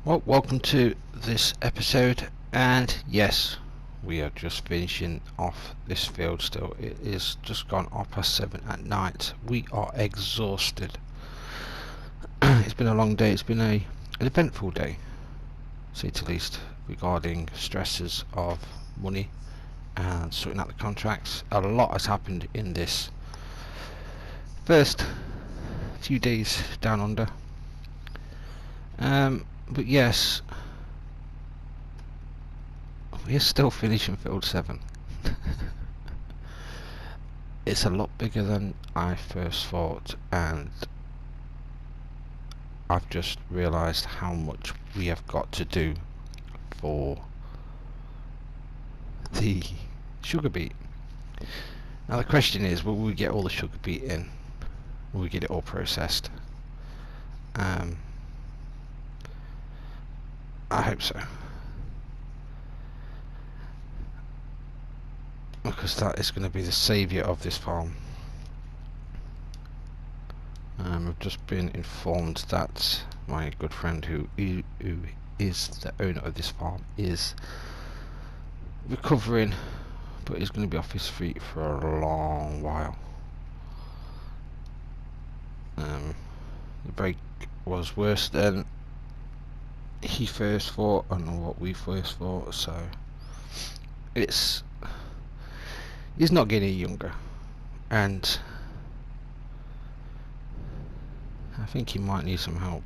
Well, welcome to this episode, and yes, we are just finishing off this field still. It is just gone 7:30 at night. We are exhausted. It's been a long day. It's been an eventful day, to say the least, regarding stresses of money and sorting out the contracts. A lot has happened in this first few days down under. But yes, we're still finishing field 7. It's a lot bigger than I first thought, and I've just realised how much we have got to do for the sugar beet. Now the question is, will we get all the sugar beet in? Will we get it all processed? I hope so, because that is going to be the saviour of this farm. I've just been informed that my good friend who is the owner of this farm is recovering, but he's going to be off his feet for a long while. The break was worse than he first thought and what we first thought, so he's not getting younger, and I think he might need some help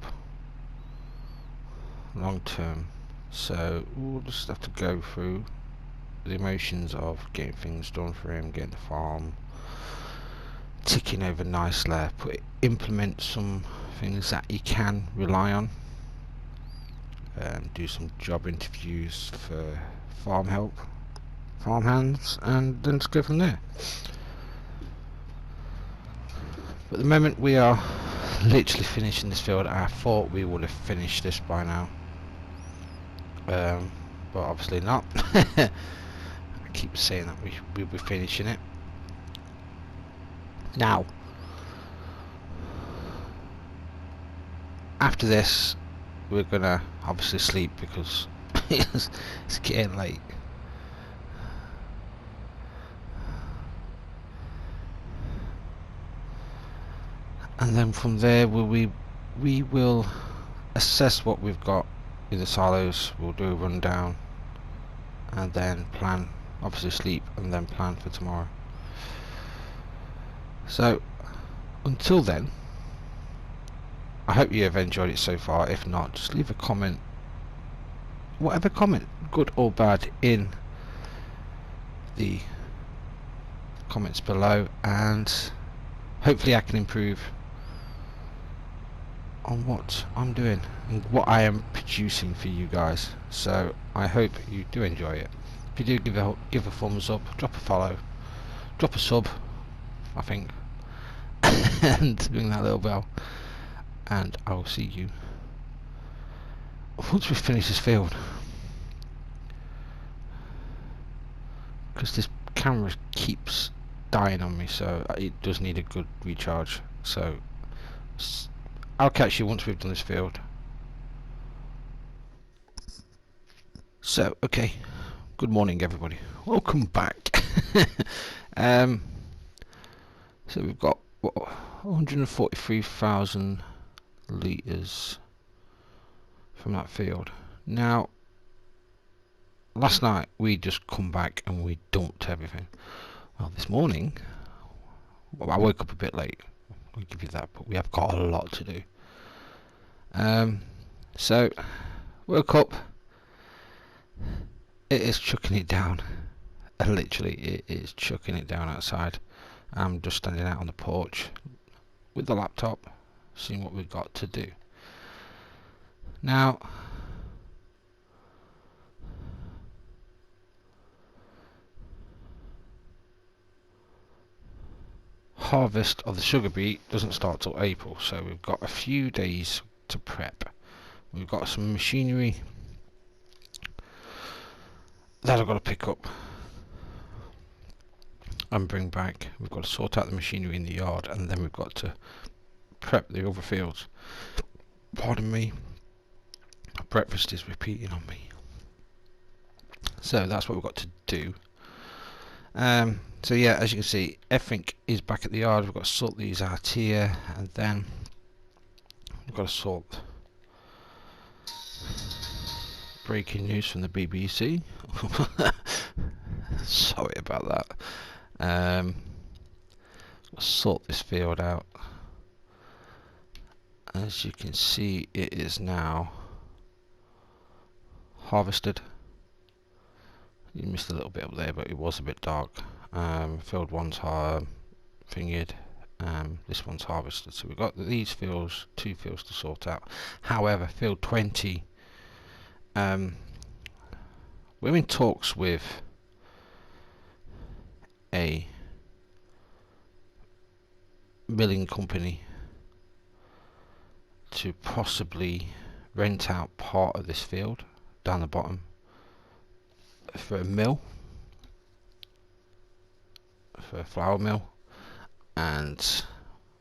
long term. So we'll just have to go through the emotions of getting things done for him, getting the farm ticking over nicely, implement some things that he can rely on, do some job interviews for farm help, farm hands, and then just go from there. But at the moment we are literally finishing this field. I thought we would have finished this by now, but obviously not. I keep saying that we'll be finishing it now. After this we're gonna obviously sleep because it's getting late. And then from there we will assess what we've got in the silos. We'll do a rundown and then plan, obviously sleep, and then plan for tomorrow. So until then, I hope you have enjoyed it so far. If not, just leave a comment, whatever comment, good or bad, in the comments below, and hopefully I can improve on what I'm doing and what I am producing for you guys. So I hope you do enjoy it. If you do, give a thumbs up, drop a follow, drop a sub, I think, and ring that little bell, and I will see you once we finish this field, because this camera keeps dying on me, so it does need a good recharge. So I'll catch you once we've done this field. So okay, good morning everybody, welcome back. So we've got 143,000 litres from that field. Now last night we just come back and we dumped everything. Well, this morning, I woke up a bit late, I'll give you that, but we have got a lot to do. So woke up, it is chucking it down. Literally it is chucking it down outside. I'm just standing out on the porch with the laptop, seeing what we've got to do. Now harvest of the sugar beet doesn't start till April, so we've got a few days to prep. We've got some machinery that I've got to pick up and bring back. We've got to sort out the machinery in the yard, and then we've got to prep the other fields. Pardon me. breakfast is repeating on me. So that's what we've got to do. So yeah, as you can see, everything is back at the yard. We've got to sort these out here, and then we've got to sort breaking news from the BBC. Sorry about that. Sort this field out. As you can see, it is now harvested. You missed a little bit up there, but it was a bit dark. Field 1's fingered. This one's harvested. So we've got these fields, 2 fields to sort out. However, field 20, we're in talks with a milling company to possibly rent out part of this field down the bottom for a mill, for a flour mill, and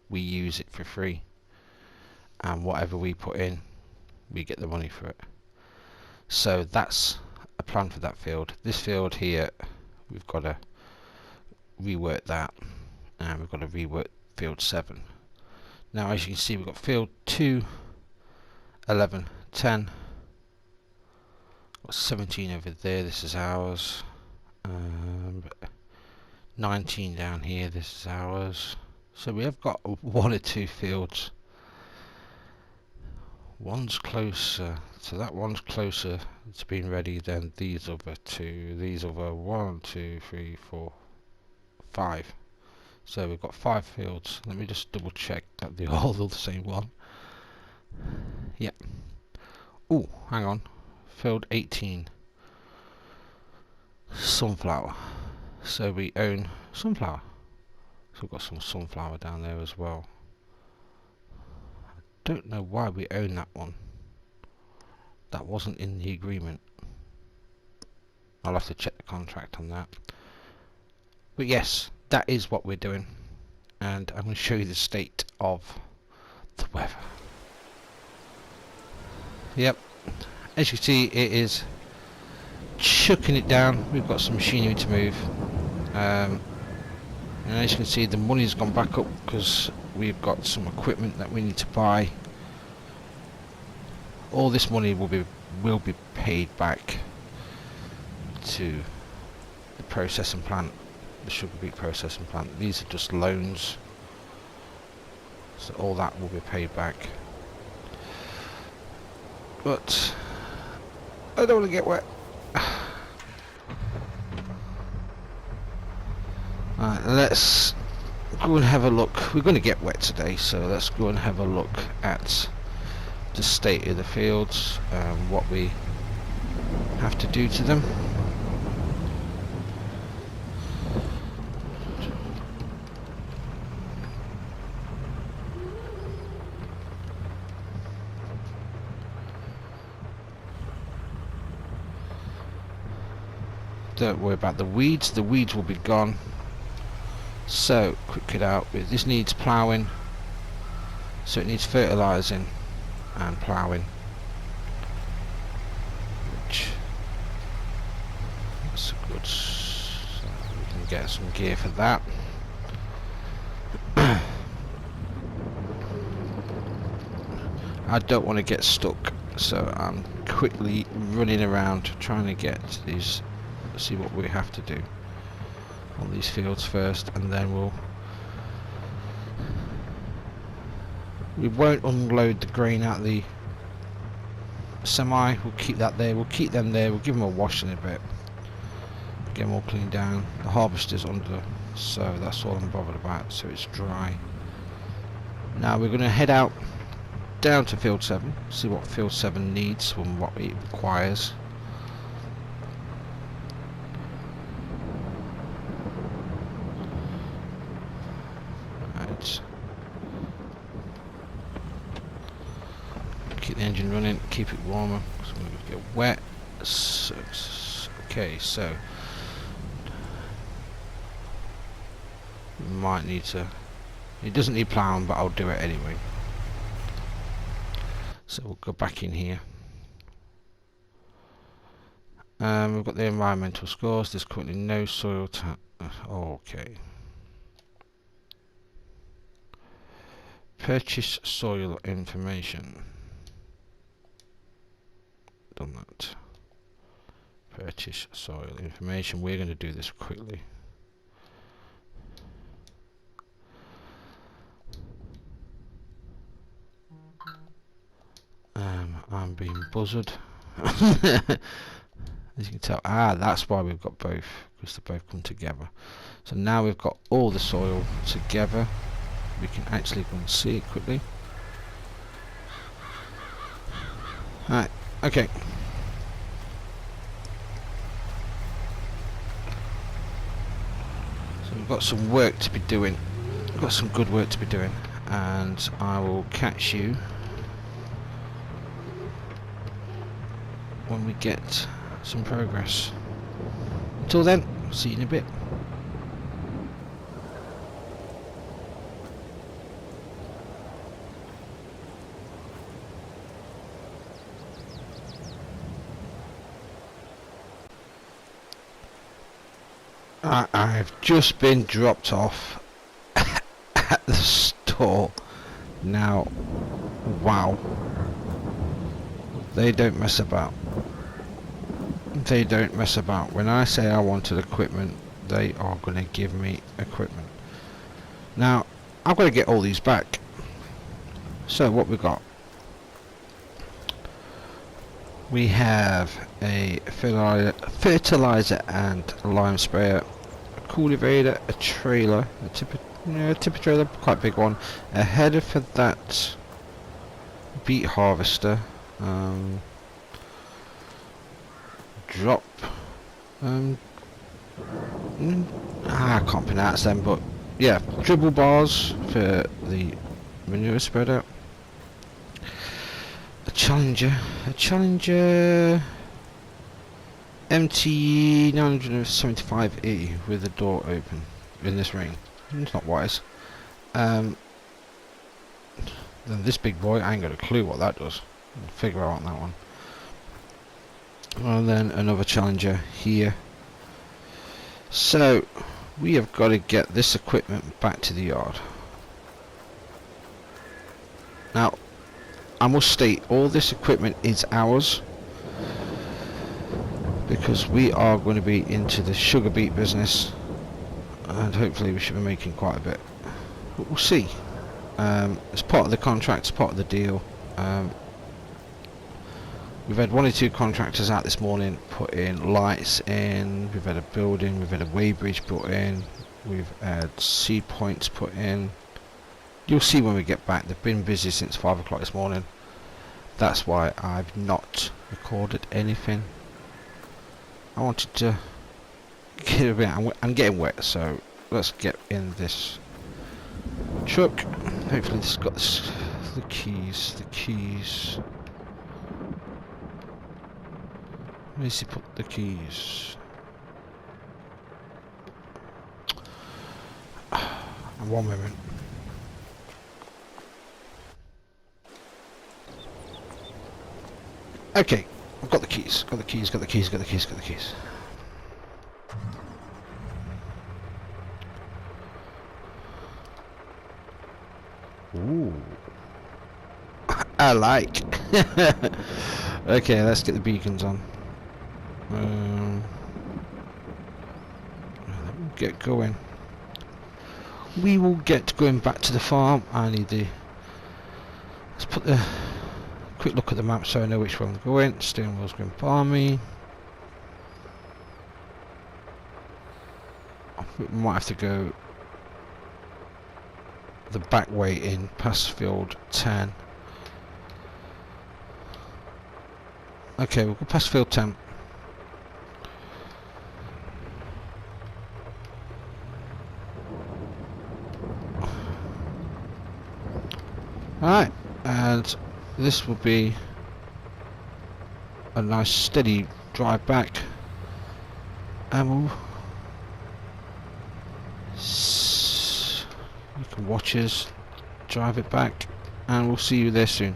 we use it for free, and whatever we put in, we get the money for it. So that's a plan for that field. This field here, we've got to rework that, and we've got to rework field 7. Now as you can see, we've got field 2, 11, 10, 17 over there, this is ours. 19 down here, this is ours. So we have got 1 or 2 fields. One's closer, so that one's closer to being ready than these other 2. These other 1, 2, 3, 4, 5. So we've got 5 fields. Let me just double check that they're all the same one. Yep. Oh, hang on. Field 18. Sunflower. So we own sunflower. So we've got some sunflower down there as well. I don't know why we own that one. That wasn't in the agreement. I'll have to check the contract on that. But yes, that is what we're doing, and I'm going to show you the state of the weather. Yep, as you see, it is chucking it down. We've got some machinery to move, and as you can see, the money's gone back up because we've got some equipment that we need to buy. All this money will be paid back to the processing plant, the sugar beet processing plant. These are just loans, so all that will be paid back. But I don't want to get wet. Alright, let's go and have a look. We're going to get wet today, so let's go and have a look at the state of the fields, what we have to do to them. Don't worry about the weeds will be gone. So, quick it out. This needs ploughing, so it needs fertilising and ploughing, which is good. So we can get some gear for that. I don't want to get stuck, so I'm quickly running around trying to get to these. See what we have to do on these fields first, and then we won't unload the grain out of the semi. We'll keep that there. We'll keep them there. We'll give them a wash in a bit, get them all cleaned down. The harvester's under, so that's all I'm bothered about, so it's dry. Now we're going to head out down to field 7, see what field 7 needs and what it requires. Keep the engine running, keep it warmer, so we're going to get wet. So, okay, so we might need to, it doesn't need ploughing, but I'll do it anyway. So we'll go back in here, We've got the environmental scores. There's currently no soil okay. Purchase soil information. Done that. Purchase soil information. We're going to do this quickly. I'm being buzzed. As you can tell, that's why we've got both, because they both come together. So now we've got all the soil together. We can actually go and see it quickly. Alright, okay. So we've got some work to be doing. We've got some good work to be doing. And I will catch you when we get some progress. Until then, see you in a bit. I've just been dropped off at the store. Now, wow, they don't mess about. They don't mess about. When I say I wanted equipment, they are going to give me equipment. Now, I've got to get all these back. So what we've got, we have a fertilizer and a lime sprayer, a cultivator, a trailer, a tipper trailer, quite a big one, a header for that beet harvester, drop, I can't pronounce them, but yeah, dribble bars for the manure spreader, a Challenger MT 975E with the door open in this rain. It's not wise. Then this big boy, I ain't got a clue what that does. I'll figure out on that one. And then another Challenger here. So we have got to get this equipment back to the yard. Now, I must state, all this equipment is ours, because we are going to be into the sugar beet business, and hopefully we should be making quite a bit. But we'll see. It's part of the contract, it's part of the deal. We've had 1 or 2 contractors out this morning put in lights in, we've had a building, we've had a weighbridge put in, we've had seed points put in. You'll see when we get back. They've been busy since 5 o'clock this morning. That's why I've not recorded anything. I wanted to get a bit. I'm getting wet, so let's get in this truck. Hopefully this has got the keys. Where's he put the keys? One moment. Okay, I've got the keys. Got the keys. Ooh. I like. Okay, let's get the beacons on. Get going. We will get going back to the farm. I need the. Let's put the quick look at the map so I know which way I'm going. Steering wheel's going balmy. We might have to go the back way in past field 10. Okay, we'll go past field 10. Alright, and this will be a nice steady drive back, and we'll you can watch us drive it back, and we'll see you there soon.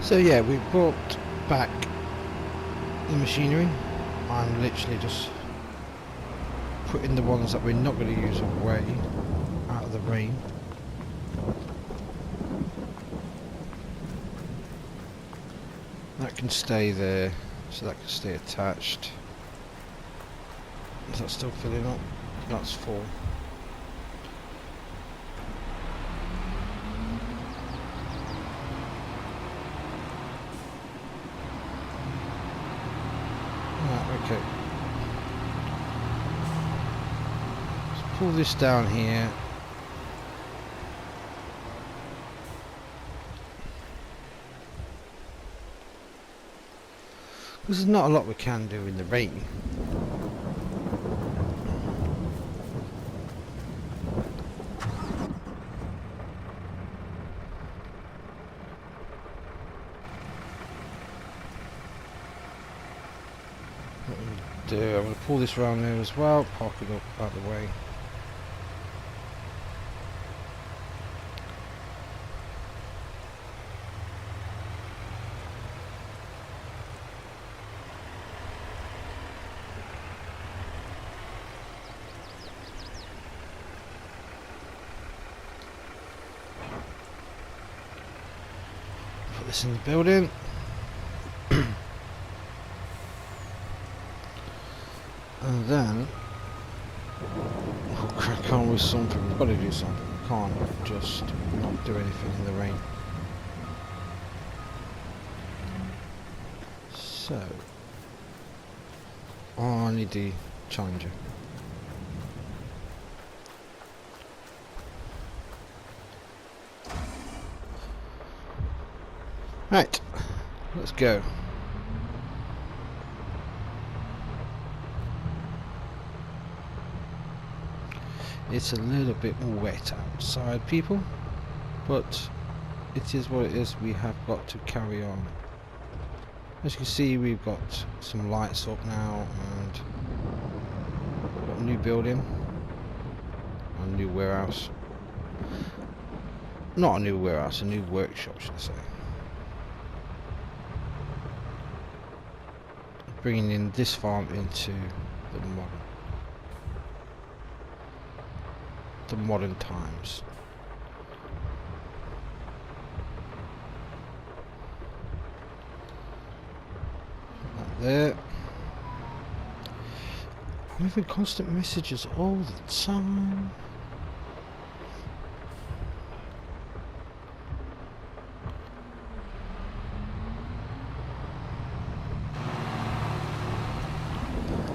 So yeah, we brought back the machinery. I'm literally just putting the ones that we're not going to use away out of the rain. That can stay there, so that can stay attached. Is that still filling up? That's full. Okay. Let's pull this down here. There's not a lot we can do in the rain. I'm going to pull this around there as well, park it up out of the way. Put this in the building. And then we'll crack on with something. We've got to do something. We can't just not do anything in the rain. So I need the Challenger. Right, let's go. It's a little bit wet outside, people, but it is what it is. We have got to carry on. As you can see, we've got some lights up now, and we've got a new building, a new warehouse. Not a new warehouse, a new workshop, should I say. Bringing in this farm into the modern times. That there. I'm having constant messages all the time.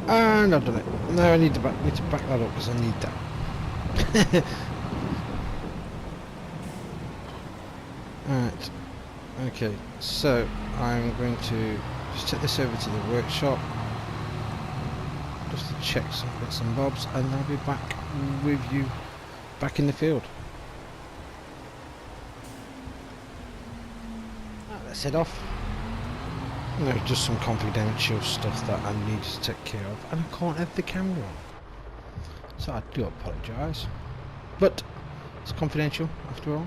And I've done it. Now I need to back that up because I need that. Alright, okay, so I'm going to just take this over to the workshop just to check some bits and bobs, and I'll be back with you back in the field. Right, let's head off. No, just some confidential stuff that I need to take care of, and I can't have the camera on. So I do apologise, but it's confidential after all.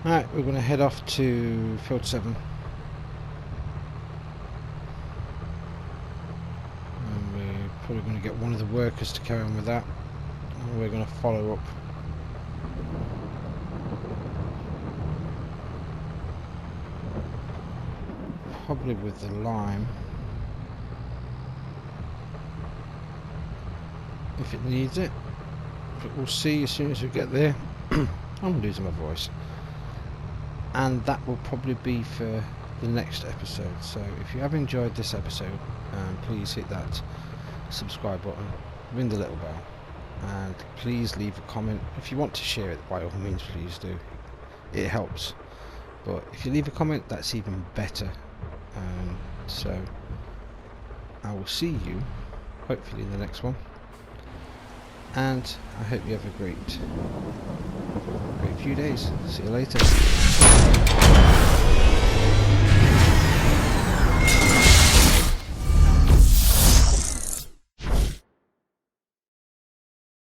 Right, we're going to head off to field 7. And we're probably going to get one of the workers to carry on with that. And we're going to follow up. Probably with the lime. If it needs it, but we'll see as soon as we get there. I'm losing my voice, and that will probably be for the next episode. So if you have enjoyed this episode, please hit that subscribe button, ring the little bell, and please leave a comment. If you want to share it, by all means please do, it helps, but if you leave a comment, that's even better. So I will see you hopefully in the next one. And I hope you have a great few days. See you later.